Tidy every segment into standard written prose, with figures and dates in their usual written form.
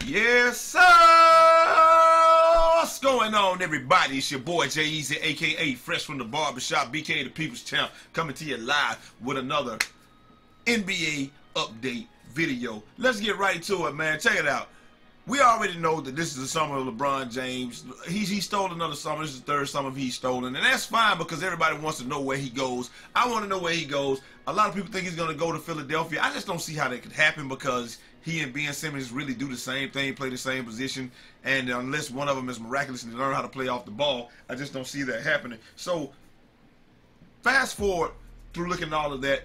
Yes, sir! What's going on, everybody? It's your boy, Eazy, a.k.a. Fresh from the Barbershop, BK the People's Champ, coming to you live with another NBA update video. Let's get right to it, man. Check it out. We already know that this is the summer of LeBron James. He stole another summer. This is the third summer he's stolen. And that's fine because everybody wants to know where he goes. I want to know where he goes. A lot of people think he's going to go to Philadelphia. I just don't see how that could happen because he and Ben Simmons really do the same thing, play the same position. And unless one of them is miraculously learn how to play off the ball, I just don't see that happening. So fast forward through looking at all of that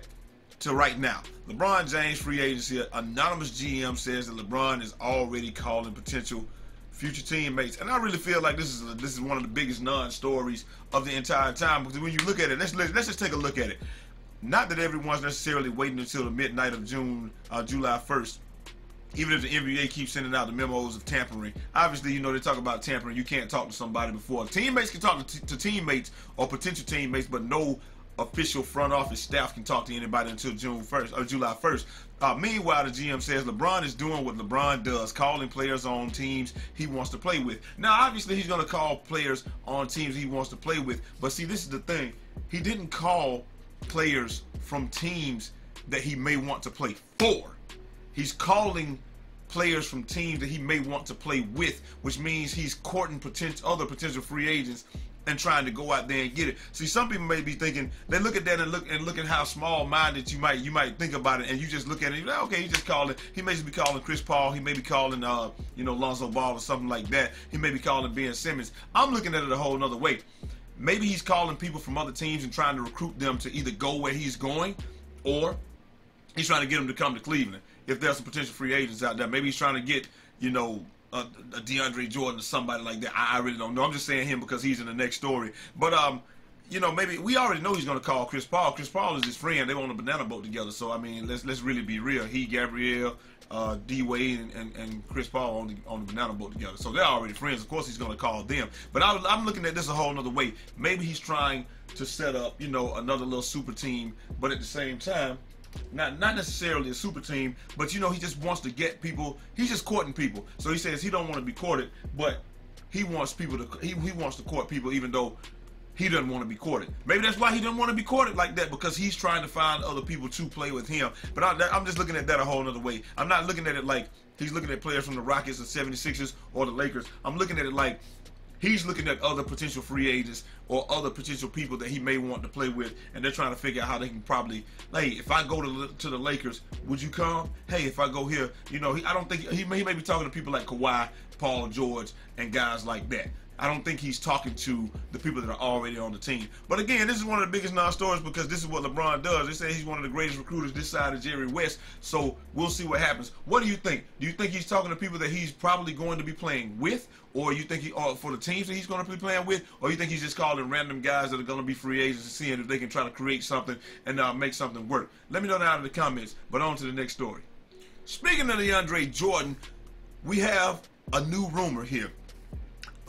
to right now. LeBron James free agency. Anonymous GM says that LeBron is already calling potential future teammates, and I really feel like this is one of the biggest non-stories of the entire time, because when you look at it, let's just take a look at it. Not that everyone's necessarily waiting until the midnight of July 1st. Even if the NBA keeps sending out the memos of tampering, obviously, you know, they talk about tampering. You can't talk to somebody before. Teammates can talk to teammates or potential teammates, but no official front office staff can talk to anybody until June 1st or July 1st. Meanwhile, the GM says LeBron is doing what LeBron does, calling players on teams he wants to play with. Now, obviously, he's going to call players on teams he wants to play with. But see, this is the thing. He didn't call players from teams that he may want to play for. He's calling players from teams that he may want to play with, which means he's courting other potential free agents and trying to go out there and get it. See, some people may be thinking, they look at that and look at how small-minded you might think about it, and you just look at it, you're like, okay, he just calling. He may just be calling Chris Paul. He may be calling, Lonzo Ball or something like that. He may be calling Ben Simmons. I'm looking at it a whole nother way. Maybe he's calling people from other teams and trying to recruit them to either go where he's going, or he's trying to get them to come to Cleveland. If there's some potential free agents out there, maybe he's trying to get, a Deandre Jordan or somebody like that. I really don't know. I'm just saying him because he's in the next story. But, maybe we already know he's going to call Chris Paul. Chris Paul is his friend. They were on a banana boat together. So, I mean, let's really be real. He, Gabrielle, D-Wade, and Chris Paul on the banana boat together. So they're already friends. Of course, he's going to call them. But I'm looking at this a whole other way. Maybe he's trying to set up, another little super team. But at the same time, not necessarily a super team, but he just wants to get people. He's just courting people. So he says he don't want to be courted, but he wants people to. He wants to court people, even though he doesn't want to be courted. Maybe that's why he doesn't want to be courted like that, because he's trying to find other people to play with him. But I'm just looking at that a whole other way. I'm not looking at it like he's looking at players from the Rockets, the 76ers, or the Lakers. I'm looking at it like he's looking at other potential free agents or other potential people that he may want to play with, and they're trying to figure out how they can probably, hey, if I go to the Lakers, would you come? Hey, if I go here, I don't think he may be talking to people like Kawhi, Paul George, and guys like that. I don't think he's talking to the people that are already on the team. But again, this is one of the biggest non-stories because this is what LeBron does. They say he's one of the greatest recruiters this side of Jerry West. So we'll see what happens. What do you think? Do you think he's talking to people that he's probably going to be playing with, or you think for the teams that he's going to be playing with, or you think he's just calling random guys that are going to be free agents and seeing if they can try to create something and make something work? Let me know down in the comments. But on to the next story. Speaking of DeAndre Jordan, we have a new rumor here.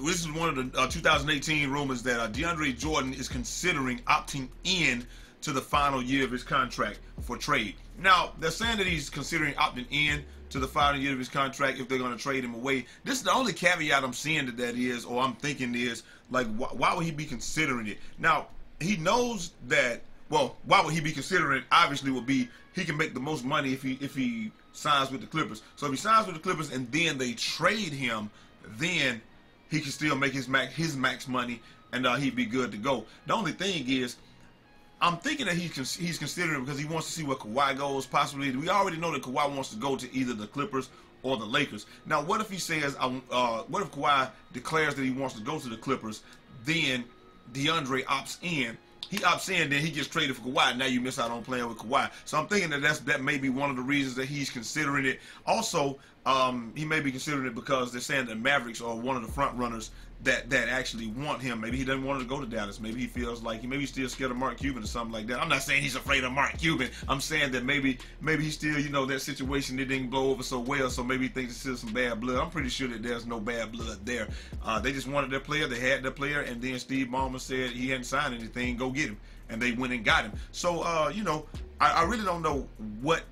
This is one of the 2018 rumors that DeAndre Jordan is considering opting in to the final year of his contract for trade. Now, they're saying that he's considering opting in to the final year of his contract if they're going to trade him away. This is the only caveat I'm seeing that is, or I'm thinking is, like, why would he be considering it? Now, he knows that, well, why would he be considering it? Obviously would be he can make the most money if he signs with the Clippers. So if he signs with the Clippers and then they trade him, then he can still make his max money, and he'd be good to go. The only thing is, I'm thinking that he's considering because he wants to see where Kawhi goes. Possibly, we already know that Kawhi wants to go to either the Clippers or the Lakers. Now, what if he says, what if Kawhi declares that he wants to go to the Clippers, then DeAndre opts in? He opts in, then he gets traded for Kawhi. Now you miss out on playing with Kawhi. So I'm thinking that may be one of the reasons that he's considering it. Also, he may be considering it because they're saying that Mavericks are one of the front runners that actually want him. Maybe he doesn't want to go to Dallas. Maybe he feels like maybe he's still scared of Mark Cuban or something like that. I'm not saying he's afraid of Mark Cuban. I'm saying that maybe he's still, that situation that didn't blow over so well, so maybe he thinks there's still some bad blood. I'm pretty sure that there's no bad blood there. They just wanted their player. They had their player, and then Steve Ballmer said he hadn't signed anything. Go get him. And they went and got him. So, I really don't know what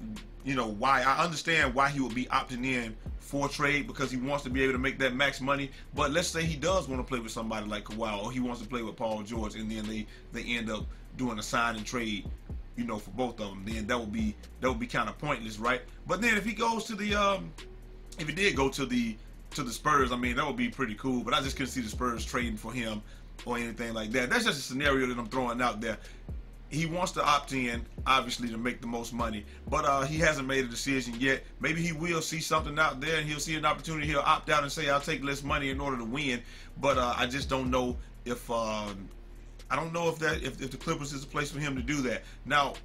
you know, why. I understand why he would be opting in for trade, because he wants to be able to make that max money. But let's say he does want to play with somebody like Kawhi, or he wants to play with Paul George, and then they end up doing a sign and trade, you know, for both of them. Then that would be kind of pointless, right? But then if he goes to the if he did go to the Spurs, I mean, that would be pretty cool. But I just couldn't see the Spurs trading for him or anything like that. That's just a scenario that I'm throwing out there. He wants to opt in, obviously, to make the most money, but he hasn't made a decision yet. Maybe he will see something out there and he'll see an opportunity. He'll opt out and say, I'll take less money in order to win. But I just don't know if if the Clippers is a place for him to do that. Now,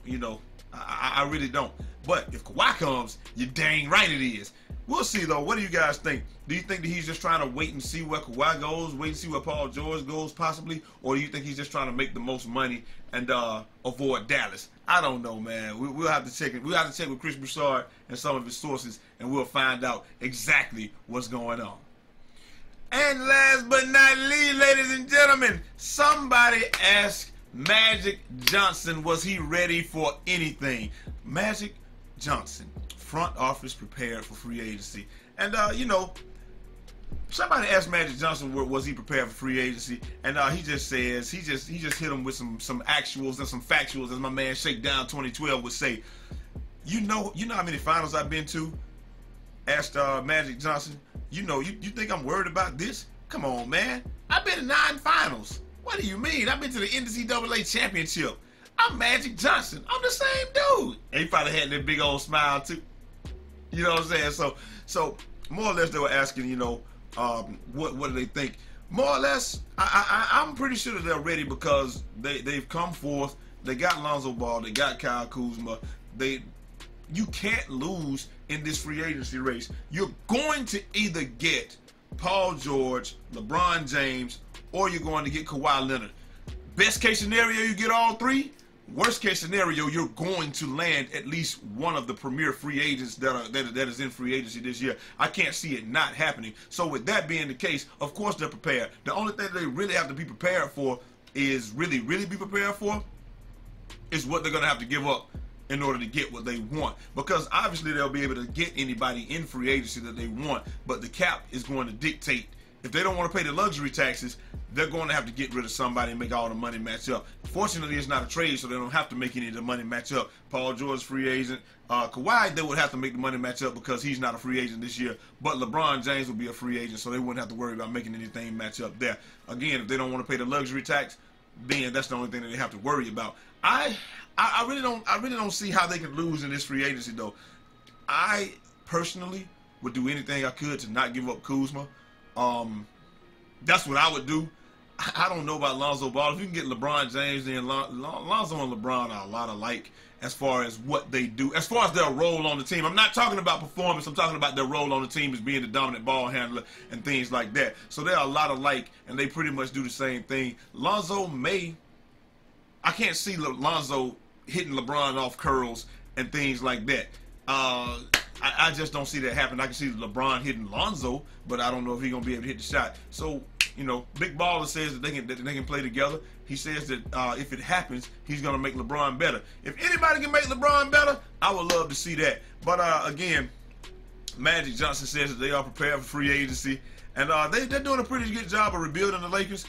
you know, I really don't. But if Kawhi comes, you're dang right it is. We'll see, though. What do you guys think? Do you think that he's just trying to wait and see where Kawhi goes, wait and see where Paul George goes, possibly? Or do you think he's just trying to make the most money and avoid Dallas? I don't know, man. We'll have to check it. We'll have to check with Chris Broussard and some of his sources, and we'll find out exactly what's going on. And last but not least, ladies and gentlemen, somebody asked Magic Johnson, was he ready for anything? Magic Johnson, front office prepared for free agency. And, you know, somebody asked Magic Johnson, was he prepared for free agency? And he just says, he just hit him with some actuals and some factuals, as my man Shakedown 2012 would say. You know how many finals I've been to? Asked Magic Johnson. You think I'm worried about this? Come on, man. I've been to 9 finals. What do you mean? I've been to the NCAA championship. I'm Magic Johnson. I'm the same dude. And he probably had that big old smile too. You know what I'm saying? So more or less they were asking, you know, what do they think? More or less, I'm pretty sure that they're ready, because they've come forth. They got Lonzo Ball. They got Kyle Kuzma. You can't lose in this free agency race. You're going to either get Paul George, LeBron James, or you're going to get Kawhi Leonard. Best case scenario, you get all 3. Worst case scenario, you're going to land at least one of the premier free agents that is in free agency this year. I can't see it not happening. So with that being the case, of course they're prepared. The only thing they really have to be prepared for is really be prepared for is what they're going to have to give up in order to get what they want. Because obviously they'll be able to get anybody in free agency that they want, but the cap is going to dictate. If they don't want to pay the luxury taxes, they're going to have to get rid of somebody and make all the money match up. Fortunately, it's not a trade, so they don't have to make any of the money match up. Paul George, free agent. Kawhi, they would have to make the money match up because he's not a free agent this year. But LeBron James will be a free agent, so they wouldn't have to worry about making anything match up there. Again, if they don't want to pay the luxury tax, then that's the only thing that they have to worry about. I really don't see how they can lose in this free agency, though. I personally would do anything I could to not give up Kuzma. That's what I would do. I don't know about Lonzo Ball. If you can get LeBron James, then Lonzo and LeBron are a lot alike as far as what they do, as far as their role on the team. I'm not talking about performance. I'm talking about their role on the team as being the dominant ball handler and things like that. So they're a lot alike, and they pretty much do the same thing. I can't see Lonzo hitting LeBron off curls and things like that. I just don't see that happen. I can see LeBron hitting Lonzo, but I don't know if he's going to be able to hit the shot. So, you know, Big Baller says that they can play together. He says that if it happens, he's going to make LeBron better. If anybody can make LeBron better, I would love to see that. But, again, Magic Johnson says that they are prepared for free agency. And they're doing a pretty good job of rebuilding the Lakers.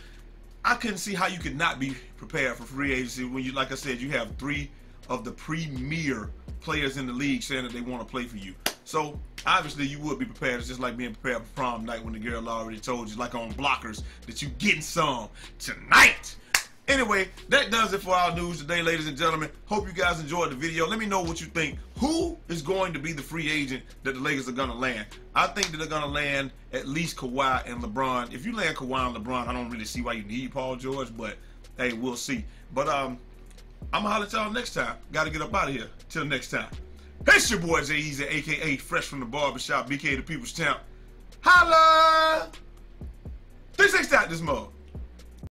I couldn't see how you could not be prepared for free agency when you, like I said, you have 3 of the premier players in the league saying that they want to play for you. So obviously you would be prepared. It's just like being prepared for prom night when the girl already told you, like on Blockers, that you getting some tonight. Anyway, that does it for our news today, ladies and gentlemen. Hope you guys enjoyed the video. Let me know what you think. Who is going to be the free agent that the Lakers are going to land? I think that they're going to land at least Kawhi and LeBron. If you land Kawhi and LeBron, I don't really see why you need Paul George, but hey, we'll see. But I'm going to holler at y'all next time. Got to get up out of here. Till next time. It's your boy Eazy, a.k.a. Fresh from the Barbershop, BK the People's Champ. Holla! 3-6 out this mug.